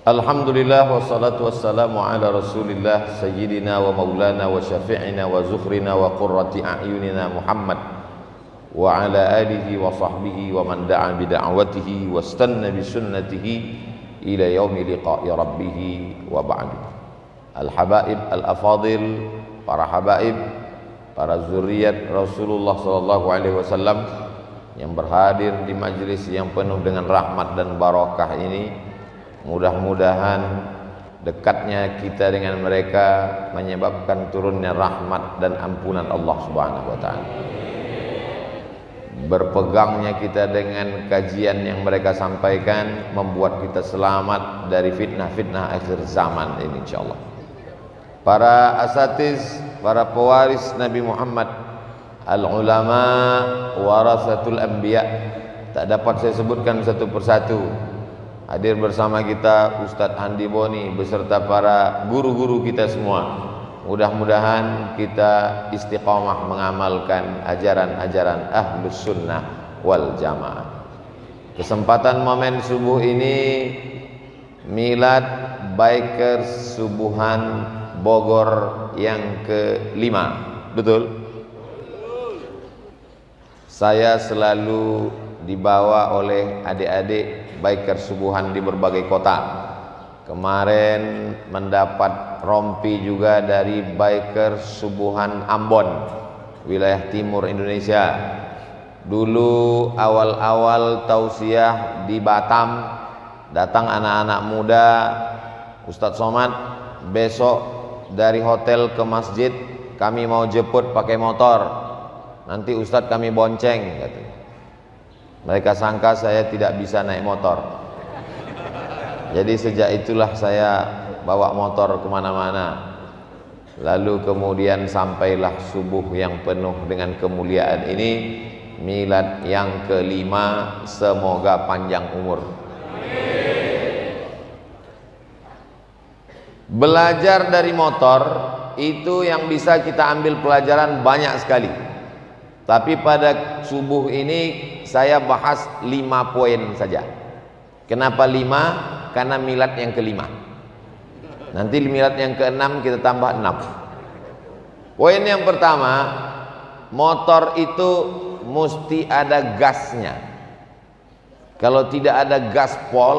Alhamdulillah wassalatu wassalamu ala rasulillah sayyidina wa maulana wa syafi'ina wa zuhrina wa qurrati a'yunina Muhammad wa ala alihi wa sahbihi wa man da'a bida'watihi wa istanna bisunnatihi ila yaumi liqa'i rabbih wa ba'du. Al-habaib al-afadil, para habaib, para zuriat Rasulullah sallallahu alaihi wasallam yang berhadir di majlis yang penuh dengan rahmat dan barakah ini, mudah-mudahan dekatnya kita dengan mereka menyebabkan turunnya rahmat dan ampunan Allah Subhanahu wa taala. Berpegangnya kita dengan kajian yang mereka sampaikan membuat kita selamat dari fitnah-fitnah akhir zaman ini insyaallah. Para asatiz, para pewaris Nabi Muhammad, al-ulama warasatul anbiya, tak dapat saya sebutkan satu persatu. Hadir bersama kita Ustadz Handi Boni beserta para guru-guru kita semua. Mudah-mudahan kita istiqamah mengamalkan ajaran-ajaran Ahlus Sunnah wal Jamaah. Kesempatan momen subuh ini milad Bikers Subuhan Bogor yang ke-5. Betul? Saya selalu dibawa oleh adik-adik Bikers Subuhan di berbagai kota. Kemarin mendapat rompi juga dari Bikers Subuhan Ambon, wilayah timur Indonesia. Dulu awal-awal tausiah di Batam, datang anak-anak muda, Ustadz Somad, besok dari hotel ke masjid kami mau jemput pakai motor, nanti Ustadz kami bonceng, katanya. Mereka sangka saya tidak bisa naik motor. Jadi sejak itulah saya bawa motor kemana-mana. Lalu kemudian sampailah subuh yang penuh dengan kemuliaan ini, milad yang ke-5, semoga panjang umur. Belajar dari motor itu yang bisa kita ambil pelajaran banyak sekali. Tapi pada subuh ini saya bahas 5 poin saja. Kenapa 5? Karena milad yang ke-5. Nanti milad yang ke-6 kita tambah 6. Poin yang pertama, motor itu mesti ada gasnya. Kalau tidak ada gaspol,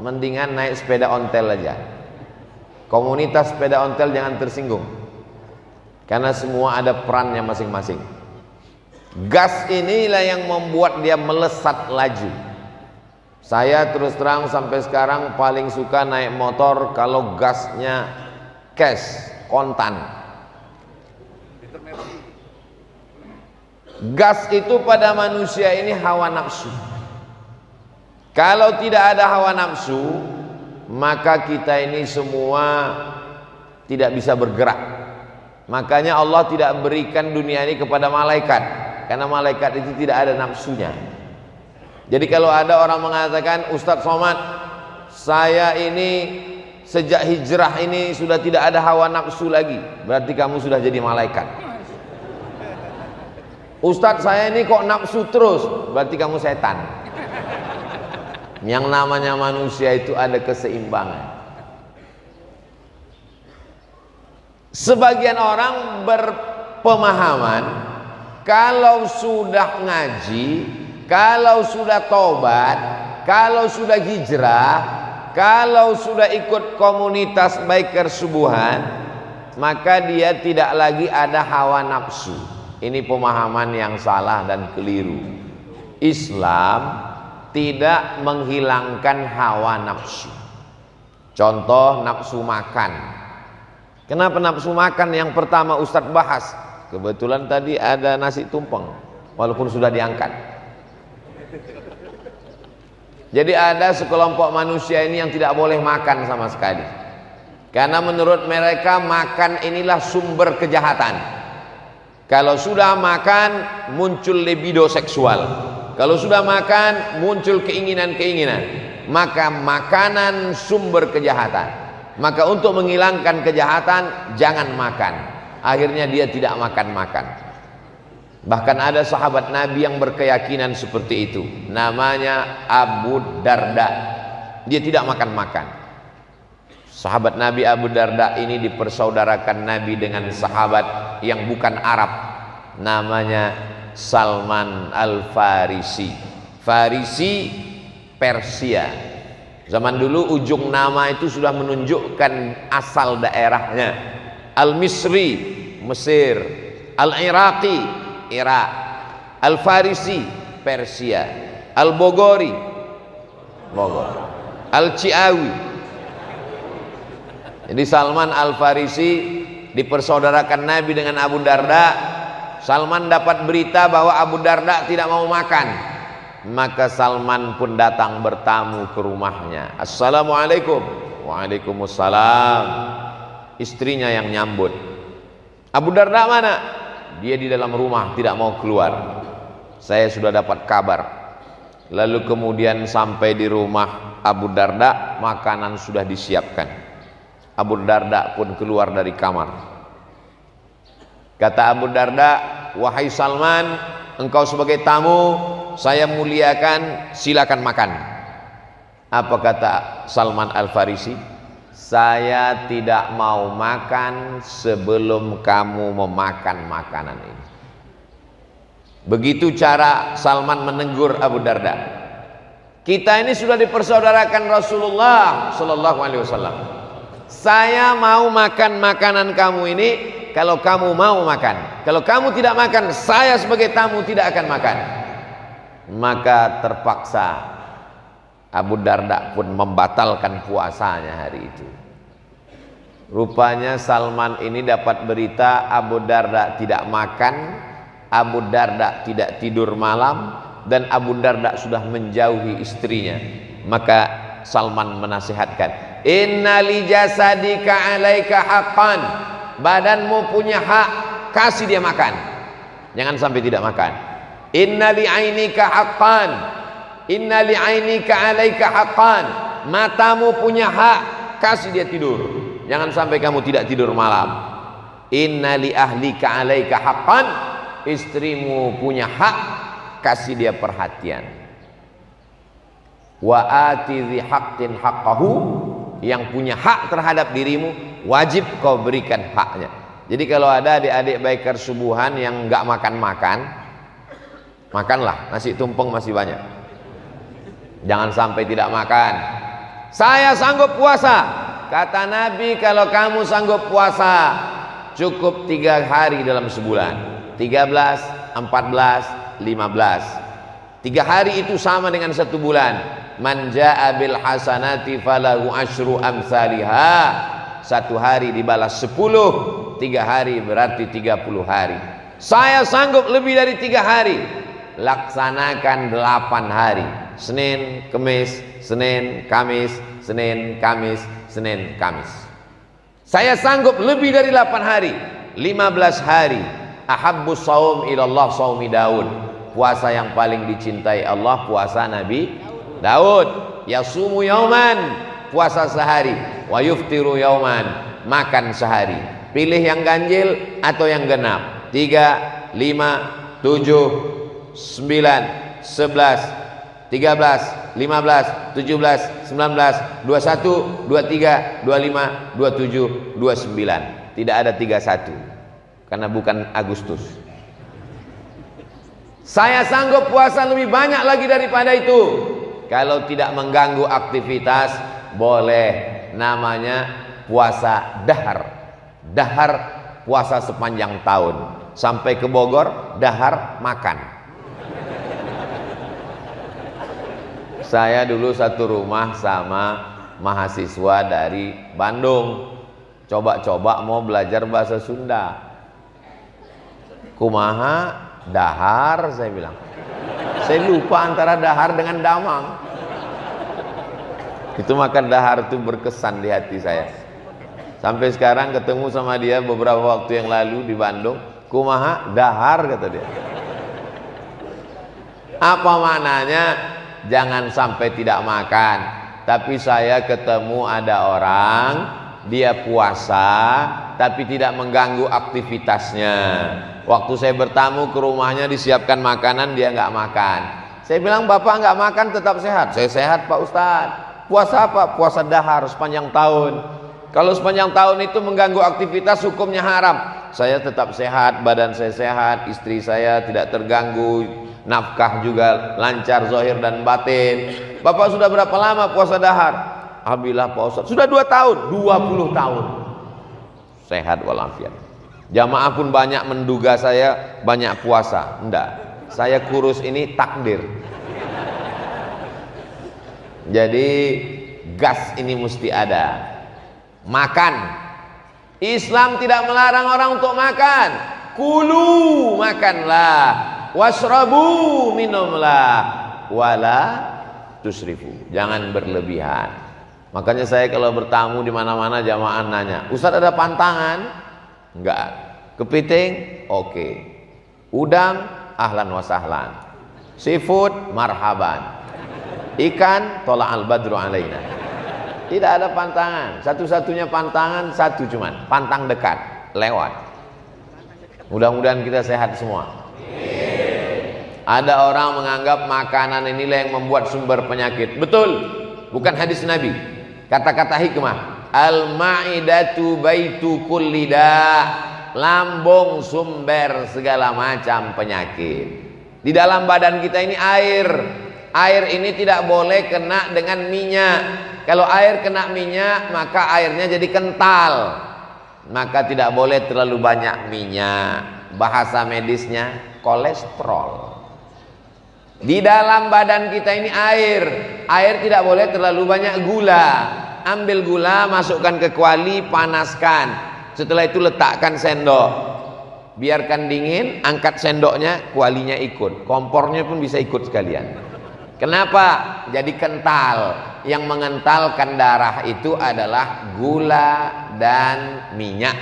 mendingan naik sepeda ontel aja. Komunitas sepeda ontel jangan tersinggung, karena semua ada perannya masing-masing. Gas inilah yang membuat dia melesat laju. Saya terus terang sampai sekarang paling suka naik motor kalau gasnya cash, kontan. Gas itu pada manusia ini hawa nafsu. Kalau tidak ada hawa nafsu, maka kita ini semua tidak bisa bergerak. Makanya Allah tidak berikan dunia ini kepada malaikat, karena malaikat itu tidak ada nafsunya. Jadi kalau ada orang mengatakan, Ustadz Somad, saya ini sejak hijrah ini sudah tidak ada hawa nafsu lagi, berarti kamu sudah jadi malaikat. Ustadz saya ini kok nafsu terus, berarti kamu setan. Yang namanya manusia itu ada keseimbangan. Sebagian orang berpemahaman kalau sudah ngaji, kalau sudah tobat, kalau sudah hijrah, kalau sudah ikut komunitas Bikers Subuhan, maka dia tidak lagi ada hawa nafsu. Ini pemahaman yang salah dan keliru. Islam tidak menghilangkan hawa nafsu. Contoh nafsu makan. Kenapa nafsu makan yang pertama Ustadz bahas? Kebetulan tadi ada nasi tumpeng, walaupun sudah diangkat. Jadi ada sekelompok manusia ini yang tidak boleh makan sama sekali, karena menurut mereka makan inilah sumber kejahatan. Kalau sudah makan muncul libido seksual, kalau sudah makan muncul keinginan-keinginan, maka makanan sumber kejahatan. Maka untuk menghilangkan kejahatan jangan makan. Akhirnya dia tidak makan-makan. Bahkan ada sahabat Nabi yang berkeyakinan seperti itu, namanya Abu Darda. Dia tidak makan-makan. Sahabat Nabi Abu Darda ini dipersaudarakan Nabi dengan sahabat yang bukan Arab, namanya Salman Al-Farisi. Farisi Persia. Zaman dulu ujung nama itu sudah menunjukkan asal daerahnya. Al-Misri, Mesir. Al-Iraqi, Irak. Al-Farisi, Persia. Al-Bogori, Bogor. Al-Ciawi. Jadi Salman Al-Farisi dipersaudarakan Nabi dengan Abu Darda. Salman dapat berita bahwa Abu Darda tidak mau makan, maka Salman pun datang bertamu ke rumahnya. Assalamualaikum. Waalaikumsalam. Istrinya yang nyambut. Abu Darda mana? Dia di dalam rumah, tidak mau keluar. Saya sudah dapat kabar. Lalu kemudian sampai di rumah Abu Darda, makanan sudah disiapkan. Abu Darda pun keluar dari kamar. Kata Abu Darda, wahai Salman, engkau sebagai tamu, saya muliakan, silakan makan. Apa kata Salman Al-Farisi? Saya tidak mau makan sebelum kamu memakan makanan ini. Begitu cara Salman menegur Abu Darda. Kita ini sudah dipersaudarakan Rasulullah Sallallahu Alaihi Wasallam. Saya mau makan makanan kamu ini kalau kamu mau makan. Kalau kamu tidak makan, saya sebagai tamu tidak akan makan. Maka terpaksa Abu Darda pun membatalkan puasanya hari itu. Rupanya Salman ini dapat berita Abu Darda tidak makan, Abu Darda tidak tidur malam, dan Abu Darda sudah menjauhi istrinya. Maka Salman menasihatkan, inna li jasadika alaika haqqan, badanmu punya hak, kasih dia makan, jangan sampai tidak makan. Inna li ainika haqqan, inna li ainika alaika haqqan, matamu punya hak, kasih dia tidur, jangan sampai kamu tidak tidur malam. Inna li ahlika alaika haqqan, istrimu punya hak, kasih dia perhatian. Wa ati dzi haqqin haqqahu, yang punya hak terhadap dirimu wajib kau berikan haknya. Jadi kalau ada adik-adik biker subuhan yang enggak makan-makan, makanlah, nasi tumpeng masih banyak. Jangan sampai tidak makan. Saya sanggup puasa. Kata Nabi, kalau kamu sanggup puasa cukup 3 hari dalam sebulan, 13, 14, 15. 3 hari itu sama dengan 1 bulan. Man jaa bil hasanati falahu asyru amsalihha. 1 hari dibalas 10, 3 hari berarti 30 hari. Saya sanggup lebih dari 3 hari. Laksanakan 8 hari. Senin, Kemis, Senin, Kamis, Senin, Kamis, Senin, Kamis. Saya sanggup lebih dari 8 hari. 15 hari. Ahabbus shaum ilallah shaumi Daud. Puasa yang paling dicintai Allah puasa Nabi Daud. Yasumu yauman, puasa sehari. Wa yuftiru yauman, makan sehari. Pilih yang ganjil atau yang genap. 3, 5, 7, 9, 11, 13, 15, 17, 19, 21, 23, 25, 27, 29. Tidak ada 31 karena bukan Agustus. Saya sanggup puasa lebih banyak lagi daripada itu. Kalau tidak mengganggu aktivitas, boleh. Namanya puasa dahar. Dahar puasa sepanjang tahun. Sampai ke Bogor, dahar makan. Saya dulu satu rumah sama mahasiswa dari Bandung. Coba-coba mau belajar bahasa Sunda. Kumaha dahar, saya bilang. Saya lupa antara dahar dengan damang. Itu maka dahar itu berkesan di hati saya. Sampai sekarang ketemu sama dia beberapa waktu yang lalu di Bandung. Kumaha dahar, kata dia. Apa maknanya? Jangan sampai tidak makan. Tapi saya ketemu ada orang, dia puasa tapi tidak mengganggu aktivitasnya. Waktu saya bertamu ke rumahnya disiapkan makanan, dia nggak makan. Saya bilang, bapak nggak makan tetap sehat. Saya sehat Pak Ustadz. Puasa apa? Puasa dahar sepanjang tahun. Kalau sepanjang tahun itu mengganggu aktivitas, hukumnya haram. Saya tetap sehat, badan saya sehat, istri saya tidak terganggu, nafkah juga lancar zahir dan batin. Bapak sudah berapa lama puasa dahar? Alhamdulillah Pak Ustaz, sudah 2 tahun, 20 tahun. Sehat walafiat. Jamaah pun banyak menduga saya banyak puasa. Enggak, saya kurus ini takdir. Jadi gas ini mesti ada. Makan, Islam tidak melarang orang untuk makan. Kulu, makanlah. Wasrabu, minumlah. Wala tusrifu, jangan berlebihan. Makanya saya kalau bertamu di mana-mana jamaah nanya, Ustaz ada pantangan? Enggak. Kepiting? Oke. Udang? Ahlan wa sahlan. Seafood? Marhaban. Ikan? Tola'al badru alaina. Tidak ada pantangan. Satu-satunya pantangan satu cuman, pantang dekat, lewat. Mudah-mudahan kita sehat semua. Ada orang menganggap makanan inilah yang membuat sumber penyakit. Betul, bukan hadis Nabi. Kata-kata hikmah, al-ma'idatu baitu kulli da', lambung sumber segala macam penyakit. Di dalam badan kita ini air. Air ini tidak boleh kena dengan minyak. Kalau air kena minyak, maka airnya jadi kental. Maka tidak boleh terlalu banyak minyak. Bahasa medisnya kolesterol. Di dalam badan kita ini air. Air tidak boleh terlalu banyak gula. Ambil gula, masukkan ke kuali, panaskan. Setelah itu letakkan sendok. Biarkan dingin, angkat sendoknya, kualinya ikut. Kompornya pun bisa ikut sekalian. Kenapa? Jadi kental. Yang mengentalkan darah itu adalah gula dan minyak.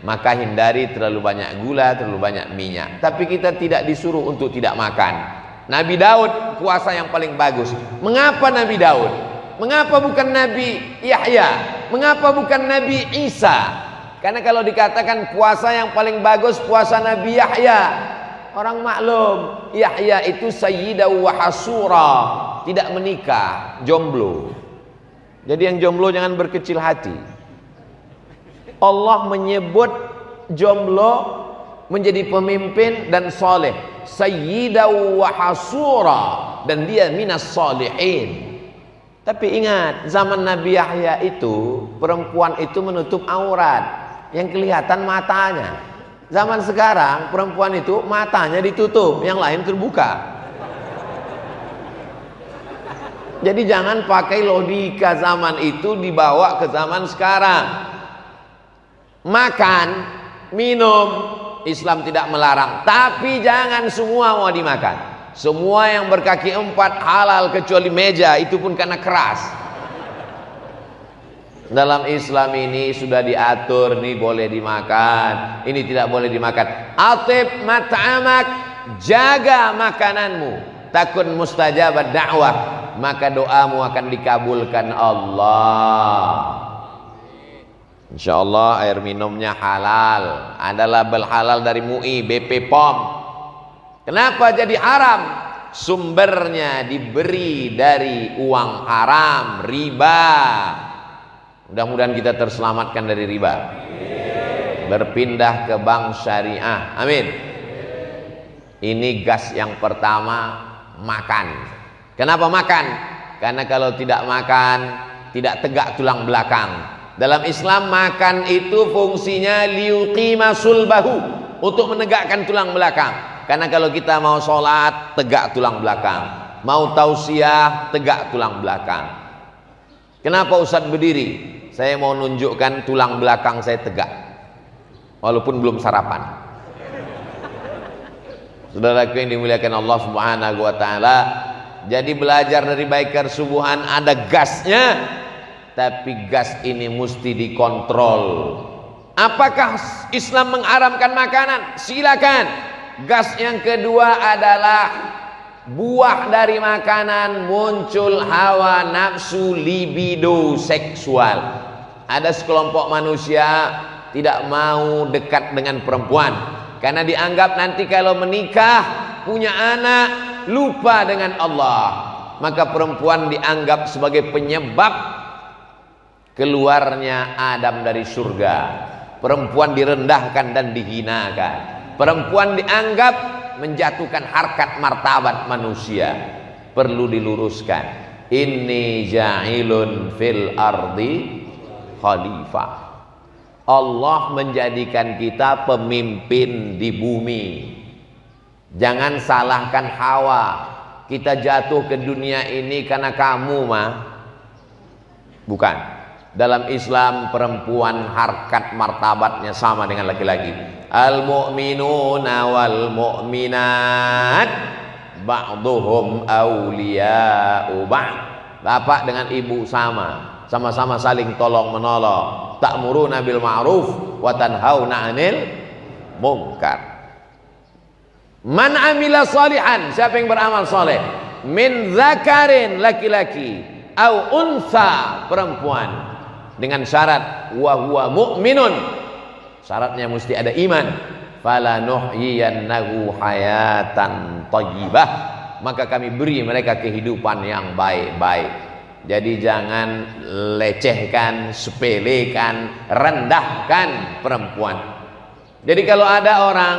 Maka hindari terlalu banyak gula, terlalu banyak minyak. Tapi kita tidak disuruh untuk tidak makan. Nabi Daud puasa yang paling bagus. Mengapa Nabi Daud? Mengapa bukan Nabi Yahya? Mengapa bukan Nabi Isa? Karena kalau dikatakan puasa yang paling bagus puasa Nabi Yahya, orang maklum, Yahya itu sayyidah wa hasura, tidak menikah, jomblo. Jadi yang jomblo jangan berkecil hati. Allah menyebut jomblo menjadi pemimpin dan soleh, sayyidah wa hasura, dan dia minas solihin. Tapi ingat, zaman Nabi Yahya itu perempuan itu menutup aurat, yang kelihatan matanya. Zaman sekarang perempuan itu matanya ditutup, yang lain terbuka. Jadi jangan pakai logika zaman itu dibawa ke zaman sekarang. Makan, minum, Islam tidak melarang, tapi jangan semua mau dimakan. Semua yang berkaki 4 halal kecuali meja, itu pun karena keras. Dalam Islam ini sudah diatur, ini boleh dimakan, ini tidak boleh dimakan. Atib mat'amak, jaga makananmu, takun mustajabad da'wah, maka doamu akan dikabulkan Allah. Insyaallah air minumnya halal, ada label halal dari MUI, BP POM. Kenapa jadi haram? Sumbernya diberi dari uang haram, riba. Mudah-mudahan kita terselamatkan dari riba. Berpindah ke bank syariah. Amin. Ini gas yang pertama, makan. Kenapa makan? Karena kalau tidak makan, tidak tegak tulang belakang. Dalam Islam makan itu fungsinya liuqima sulbahu, untuk menegakkan tulang belakang. Karena kalau kita mau sholat, tegak tulang belakang. Mau tausiah, tegak tulang belakang. Kenapa Ustaz berdiri? Saya mau nunjukkan tulang belakang saya tegak, walaupun belum sarapan. Saudaraku yang dimuliakan Allah Subhanahu wa taala, jadi belajar dari Baiker Subuhan ada gasnya, tapi gas ini mesti dikontrol. Apakah Islam mengharamkan makanan? Silakan. Gas yang kedua adalah buah dari makanan muncul hawa nafsu, libido seksual. Ada sekelompok manusia tidak mau dekat dengan perempuan karena dianggap nanti kalau menikah punya anak lupa dengan Allah. Maka perempuan dianggap sebagai penyebab keluarnya Adam dari surga. Perempuan direndahkan dan dihinakan. Perempuan dianggap menjatuhkan harkat martabat manusia. Perlu diluruskan. Inni ja'ilun fil ardi khalifah. Allah menjadikan kita pemimpin di bumi. Jangan salahkan Hawa. Kita jatuh ke dunia ini karena kamu mah. Bukan. Dalam Islam perempuan harkat martabatnya sama dengan laki-laki. Al-mu'minuna wal mu'minat ba'duhum awliya'u ba'd. Bapak dengan ibu sama-sama saling tolong menolong. Ta'muruna bil ma'ruf wa tanhauna 'anil munkar. Man amila salihan, siapa yang beramal soleh, min zakarin, laki-laki, au unsa, perempuan, dengan syarat wa huwa mu'minun, syaratnya mesti ada iman, fala nuhyiyannahu hayatan thayyibah, maka kami beri mereka kehidupan yang baik-baik. Jadi jangan lecehkan, sepelekan, rendahkan perempuan. Jadi kalau ada orang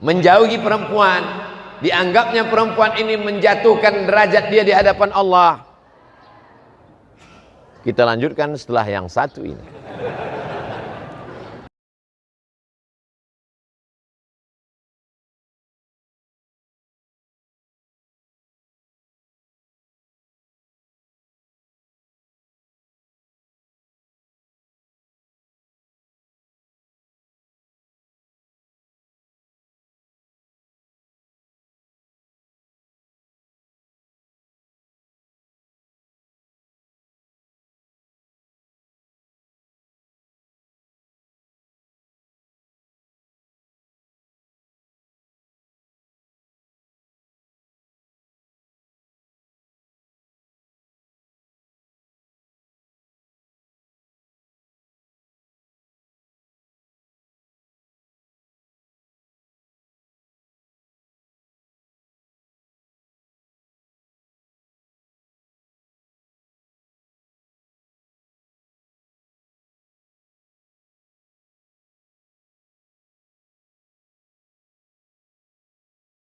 menjauhi perempuan, dianggapnya perempuan ini menjatuhkan derajat dia di hadapan Allah. Kita lanjutkan setelah yang satu ini.